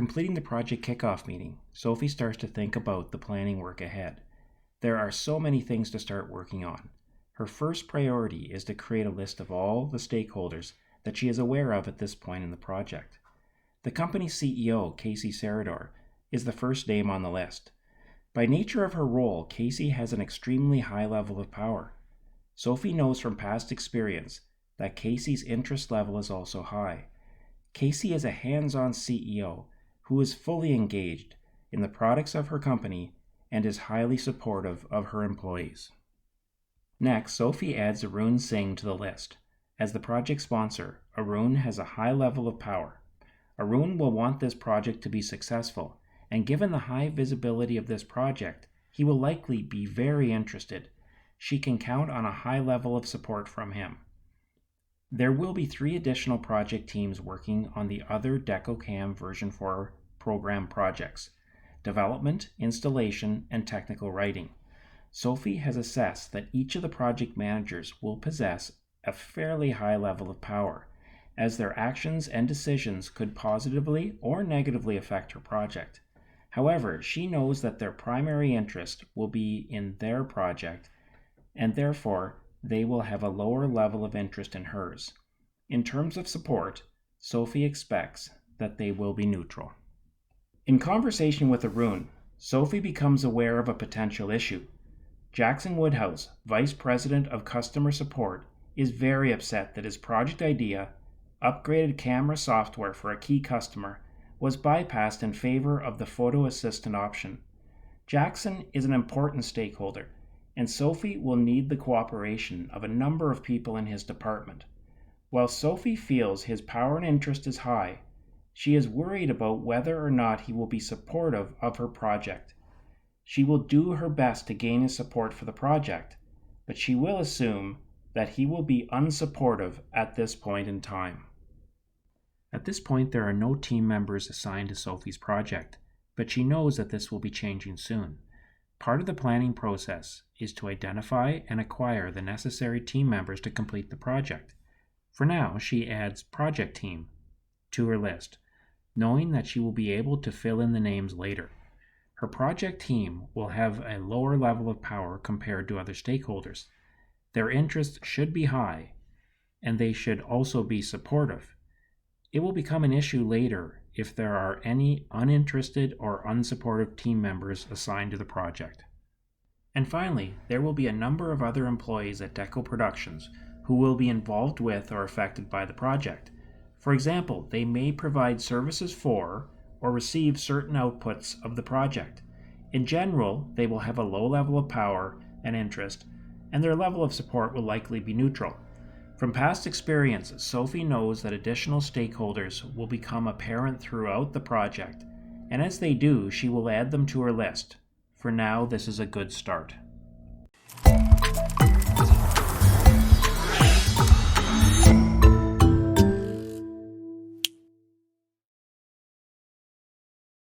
completing the project kickoff meeting, Sophie starts to think about the planning work ahead. There are so many things to start working on. Her first priority is to create a list of all the stakeholders that she is aware of at this point in the project. The company's CEO, Casey Serador, is the first name on the list. By nature of her role, Casey has an extremely high level of power. Sophie knows from past experience that Casey's interest level is also high. Casey is a hands-on CEO who is fully engaged in the products of her company and is highly supportive of her employees. Next, Sophie adds Arun Singh to the list. As the project sponsor, Arun has a high level of power. Arun will want this project to be successful, and given the high visibility of this project, he will likely be very interested. She can count on a high level of support from him. There will be 3 additional project teams working on the other DecoCam version 4 program projects: development, installation, and technical writing. Sophie has assessed that each of the project managers will possess a fairly high level of power, as their actions and decisions could positively or negatively affect her project. However, she knows that their primary interest will be in their project, and therefore they will have a lower level of interest in hers. In terms of support, Sophie expects that they will be neutral. In conversation with Arun, Sophie becomes aware of a potential issue. Jackson Woodhouse, Vice President of Customer Support, is very upset that his project idea, upgraded camera software for a key customer, was bypassed in favor of the photo assistant option. Jackson is an important stakeholder, and Sophie will need the cooperation of a number of people in his department. While Sophie feels his power and interest is high, she is worried about whether or not he will be supportive of her project. She will do her best to gain his support for the project, but she will assume that he will be unsupportive at this point in time. At this point, there are no team members assigned to Sophie's project, but she knows that this will be changing soon. Part of the planning process is to identify and acquire the necessary team members to complete the project. For now, she adds project team to her list, knowing that she will be able to fill in the names later. Her project team will have a lower level of power compared to other stakeholders. Their interests should be high, and they should also be supportive. It will become an issue later if there are any uninterested or unsupportive team members assigned to the project. And finally, there will be a number of other employees at Deco Productions who will be involved with or affected by the project. For example, they may provide services for or receive certain outputs of the project. In general, they will have a low level of power and interest, and their level of support will likely be neutral. From past experience, Sophie knows that additional stakeholders will become apparent throughout the project, and as they do, she will add them to her list. For now, this is a good start.